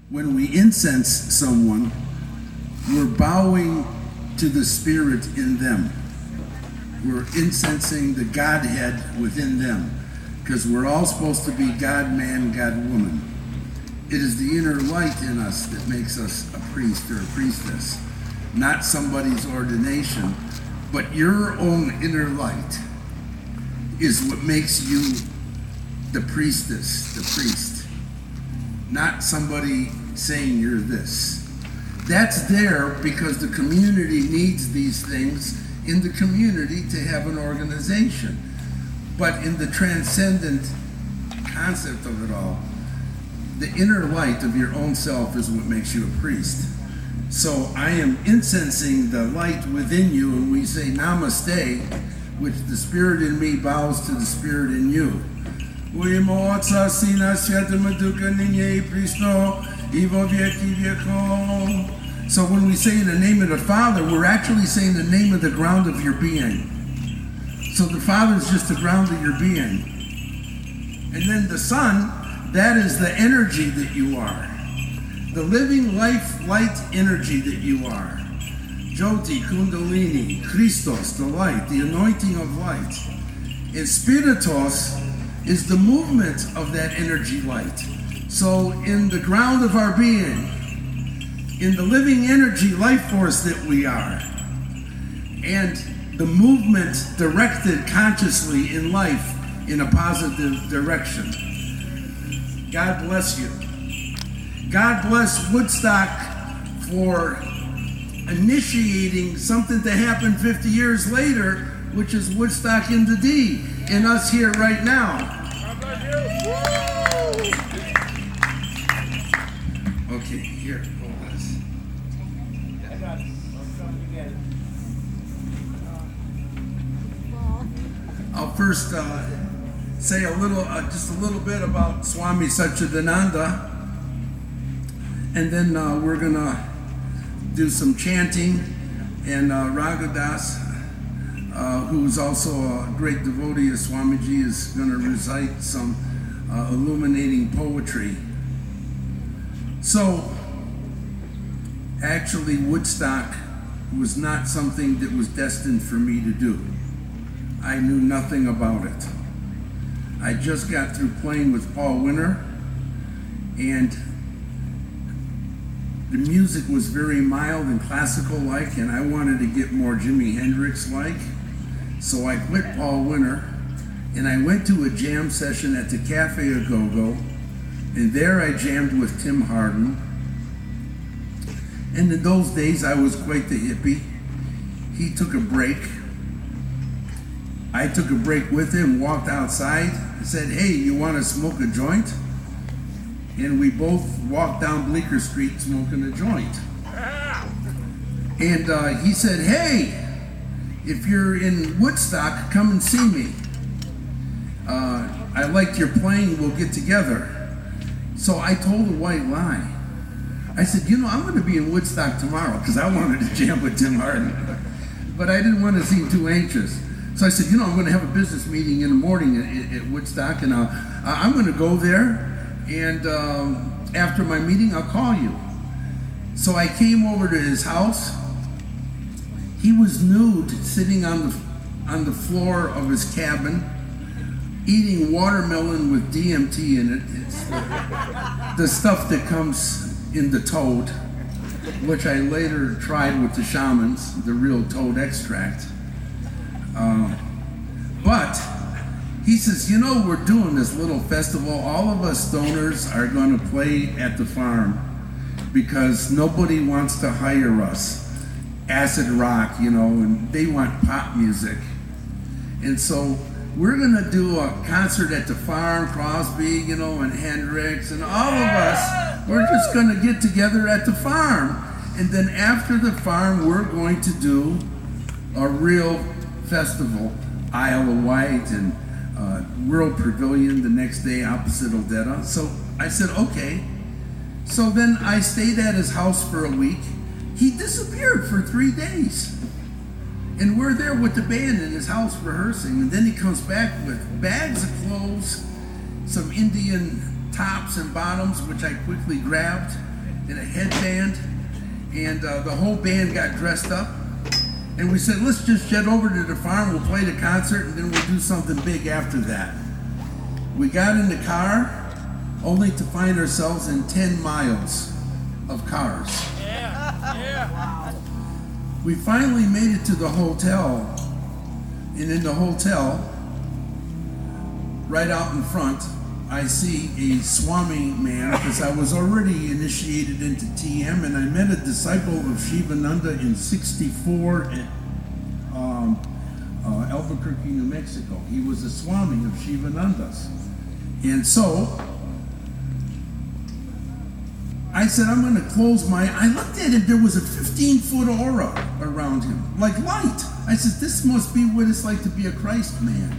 when we incense someone, we're bowing to the spirit in them. We're incensing the Godhead within them, because we're all supposed to be God-man, God-woman. It is the inner light in us that makes us a priest or a priestess, not somebody's ordination, but your own inner light is what makes you the priestess, the priest, not somebody saying you're this. That's there because the community needs these things in the community to have an organization. But in the transcendent concept of it all, the inner light of your own self is what makes you a priest. So I am incensing the light within you, and we say namaste, which the spirit in me bows to the spirit in you. So when we say in the name of the Father, we're actually saying the name of the ground of your being. So the Father is just the ground of your being. And then the Son, that is the energy that you are. The living life, light energy that you are. Jyoti, Kundalini, Christos, the light, the anointing of light. And Spiritos is the movement of that energy light. So in the ground of our being, in the living energy life force that we are, and the movement directed consciously in life in a positive direction. God bless you. God bless Woodstock for initiating something to happen 50 years later, which is Woodstock in the D, and us here right now. Okay, here, hold this. I got it. I'll first say a little, just a little bit about Swami Satchidananda, and then we're gonna do some chanting, and Raghudas, who's also a great devotee of Swamiji, is gonna recite some illuminating poetry. So, actually Woodstock was not something that was destined for me to do. I knew nothing about it. I just got through playing with Paul Winter, and the music was very mild and classical-like, and I wanted to get more Jimi Hendrix-like. So I quit Paul Winter, and I went to a jam session at the Cafe A Go-Go, and there I jammed with Tim Hardin. And in those days, I was quite the hippie. He took a break. I took a break with him, walked outside, and said, "Hey, you want to smoke a joint?" And we both walked down Bleecker Street smoking a joint. And he said, "Hey, if you're in Woodstock, come and see me. I liked your playing, we'll get together." So I told a white lie. I said, I'm going to be in Woodstock tomorrow, because I wanted to jam with Tim Hardin. But I didn't want to seem too anxious. So I said, I'm going to have a business meeting in the morning at Woodstock, and I'm going to go there, and after my meeting, I'll call you. So I came over to his house. He was nude, sitting on the floor of his cabin, eating watermelon with DMT in it. It's the stuff that comes in the toad, which I later tried with the shamans, the real toad extract. But he says, we're doing this little festival. All of us stoners are going to play at the farm because nobody wants to hire us. Acid rock, and they want pop music. And so we're going to do a concert at the farm, Crosby, and Hendrix, and all of us, we're just going to get together at the farm. And then after the farm, we're going to do a real festival, Isle of Wight and World Pavilion the next day opposite Odetta. So I said, okay. So then I stayed at his house for a week. He disappeared for 3 days. And we're there with the band in his house rehearsing. And then he comes back with bags of clothes, some Indian tops and bottoms, which I quickly grabbed. and a headband, and the whole band got dressed up. And we said, let's just jet over to the farm, we'll play the concert, and then we'll do something big after that. We got in the car, only to find ourselves in 10 miles of cars. Yeah. We finally made it to the hotel, and in the hotel, right out in front, I see a Swami man, because I was already initiated into TM, and I met a disciple of Shivananda in '64 at Albuquerque, New Mexico. He was a Swami of Shivananda's. And so, I said, I'm going to close I looked at him, there was a 15-foot aura around him, like light. I said, this must be what it's like to be a Christ man.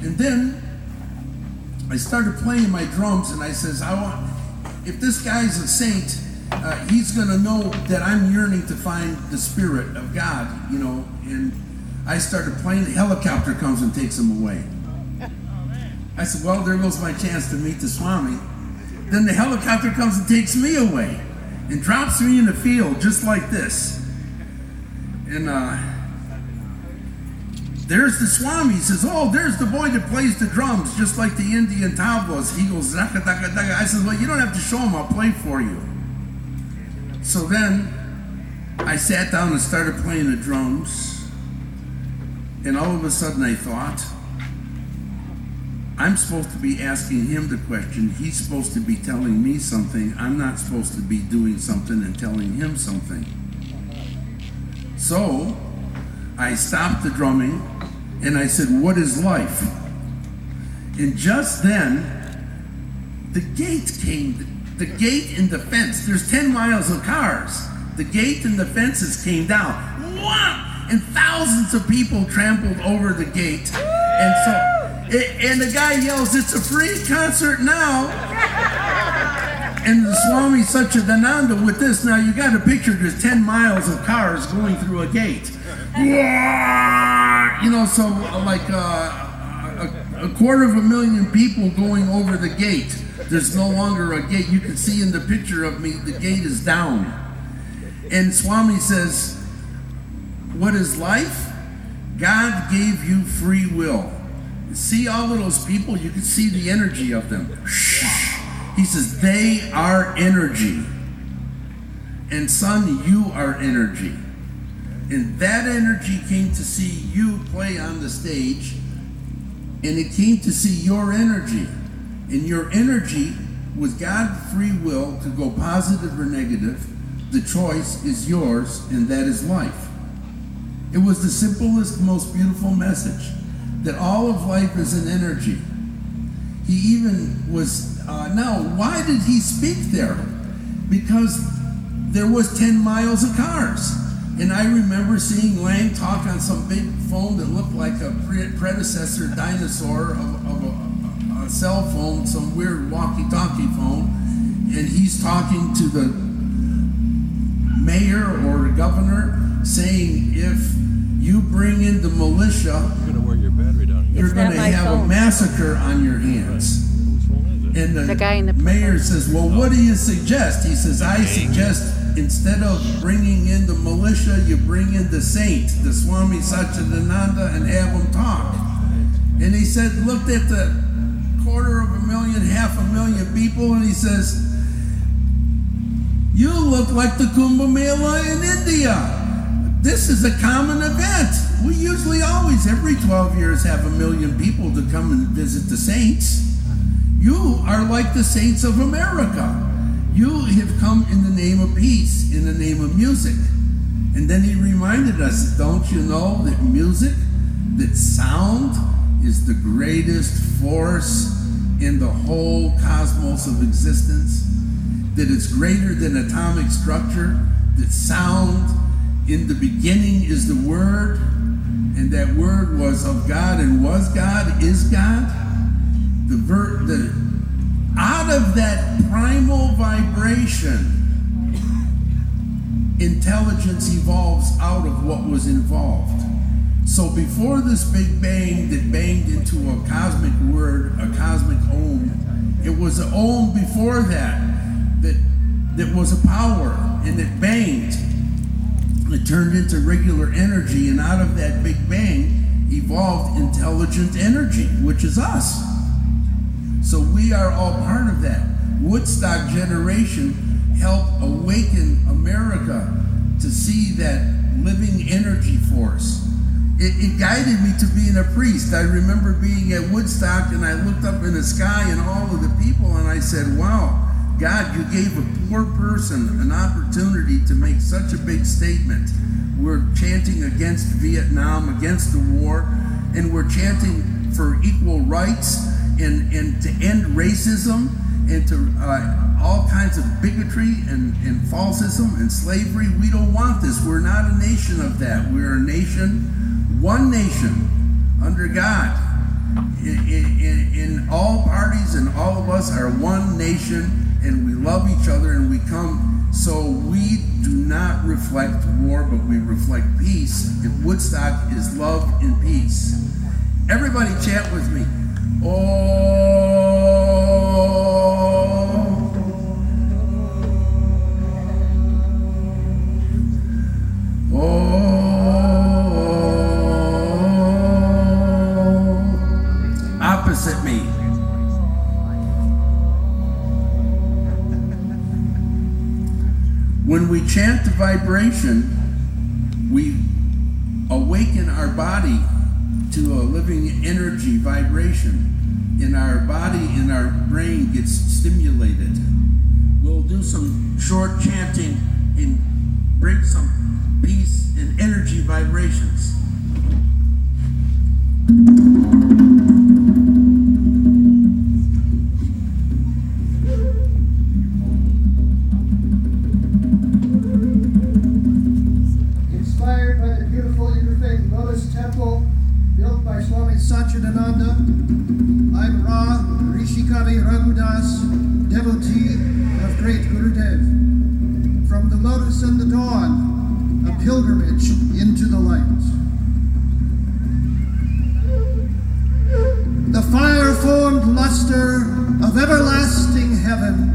And then, I started playing my drums, and I says, if this guy's a saint, he's going to know that I'm yearning to find the Spirit of God, and I started playing, the helicopter comes and takes him away. I said, well, there goes my chance to meet the Swami. Then the helicopter comes and takes me away and drops me in the field just like this. And there's the Swami. He says, oh, there's the boy that plays the drums, just like the Indian tablas. He goes, daka, daka, daka. I said, well, you don't have to show him, I'll play for you. So then I sat down and started playing the drums. And all of a sudden I thought, I'm supposed to be asking him the question. He's supposed to be telling me something. I'm not supposed to be doing something and telling him something. So I stopped the drumming and I said, what is life? And just then, the gate came, the gate and the fence. There's 10 miles of cars. The gate and the fences came down. Wah! And thousands of people trampled over the gate. And the guy yells, it's a free concert now. And the Swami Satchidananda with this, now you got a picture, there's 10 miles of cars going through a gate. So like a 250,000 people going over the gate. There's no longer a gate. You can see in the picture of me, the gate is down. And Swami says, what is life? God gave you free will. See all of those people? You can see the energy of them. He says, they are energy. And son, you are energy. And that energy came to see you play on the stage, and it came to see your energy. And your energy, with God's free will to go positive or negative, the choice is yours, and that is life. It was the simplest, most beautiful message, that all of life is an energy. He even was, now, why did he speak there? Because there was 10 miles of cars. And I remember seeing Lang talk on some big phone that looked like a predecessor dinosaur of a cell phone, some weird walkie-talkie phone. And he's talking to the mayor or the governor saying, if you bring in the militia, You're going to wear your battery down here. you're going to have a massacre on your hands. Whose phone is it? And The guy in the mayor says, well, what do you suggest? He says, I suggest instead of bringing in the militia, you bring in the saint, the Swami Satchidananda, and have him talk. And he said, looked at the 250,000, 500,000 people, and he says, you look like the Kumbh Mela in India. This is a common event. We usually always, every 12 years, have 1 million people to come and visit the saints. You are like the saints of America. You have come in the name of peace, in the name of music. And then he reminded us, don't you know that music, that sound is the greatest force in the whole cosmos of existence? That it's greater than atomic structure? That sound in the beginning is the Word, and that Word was of God and was God, is God? Out of that primal vibration, intelligence evolves out of what was involved. So before this big bang that banged into a cosmic word, a cosmic Om, it was an Om before that that was a power, and it banged. It turned into regular energy, and out of that big bang evolved intelligent energy, which is us. So we are all part of that. Woodstock generation helped awaken America to see that living energy force. It guided me to being a priest. I remember being at Woodstock, and I looked up in the sky and all of the people, and I said, wow, God, you gave a poor person an opportunity to make such a big statement. We're chanting against Vietnam, against the war, and we're chanting for equal rights and to end racism and to all kinds of bigotry and falsism and slavery. We don't want this. We're not a nation of that. We're a nation, one nation, under God. In all parties, and all of us are one nation, and we love each other, and we come. So we do not reflect war, but we reflect peace. And Woodstock is love and peace. Everybody chant with me. Oh. Opposite me. When we chant the vibration, we awaken our body to a living energy vibration. And our body and our brain gets stimulated. We'll do some short chanting and bring some peace and energy vibrations. Inspired by the beautiful interfaith Lotus Temple built by Swami Satchidananda, I'm Ra Rishikavi Raghudas, devotee of great Gurudev. From the lotus and the dawn, a pilgrimage into the light. The fire-formed luster of everlasting heaven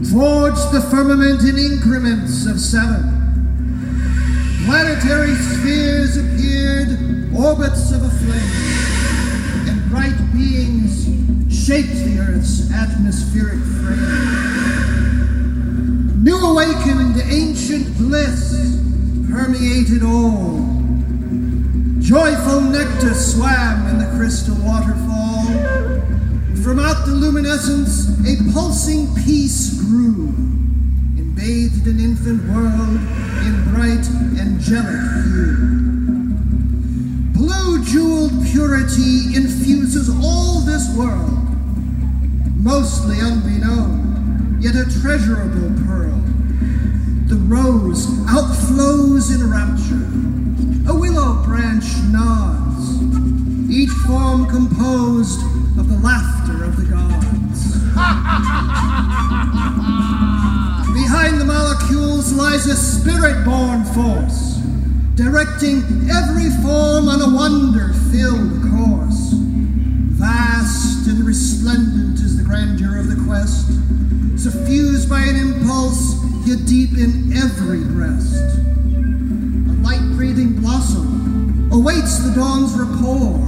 forged the firmament in increments of 7. Planetary spheres appeared, orbits of a flame, and bright beings shaped the Earth's atmospheric frame. New awakened ancient bliss permeated all. Joyful nectar swam in the crystal waterfall. From out the luminescence, a pulsing peace grew, and bathed an infant world in bright angelic hue. Blue jeweled purity infuses all this world, mostly unbeknown, yet a treasurable pearl. The rose outflows in rapture, a willow branch nods, each form composed of the laughter of the gods. Behind the molecules lies a spirit-born force, directing every form on a wonder-filled course. Vast and resplendent is the grandeur of the quest, suffused by an impulse yet deep in every breast. A light-breathing blossom awaits the dawn's rapport.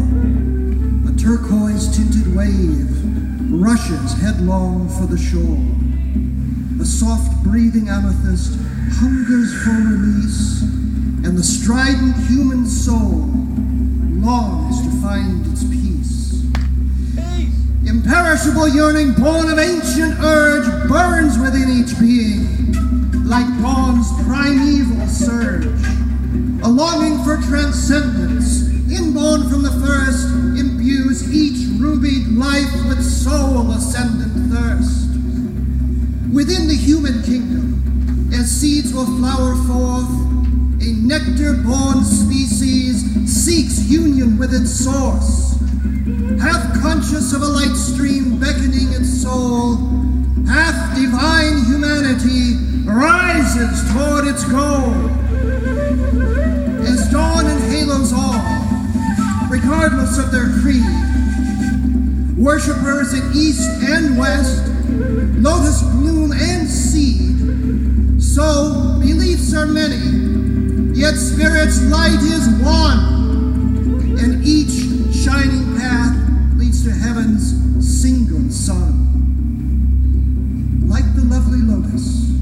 A turquoise-tinted wave rushes headlong for the shore. A soft-breathing amethyst hungers for release, and the strident human soul longs to find its peace. Imperishable yearning born of ancient urge burns within each being, like dawn's primeval surge. A longing for transcendence, inborn from the first, imbues each rubied life with soul-ascendant thirst. Within the human kingdom, as seeds will flower forth, a nectar-born species seeks union with its source. Half conscious of a light stream beckoning its soul, half divine humanity rises toward its goal. As dawn enhalos all, regardless of their creed, worshippers in east and west, lotus bloom and seed, Spirit's light is one, and each shining path leads to heaven's single sun. Like the lovely lotus,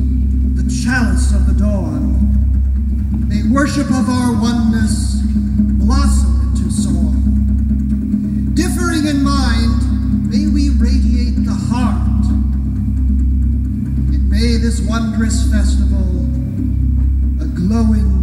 the chalice of the dawn, may worship of our oneness blossom into song. Differing in mind, may we radiate the heart, and may this wondrous festival a glowing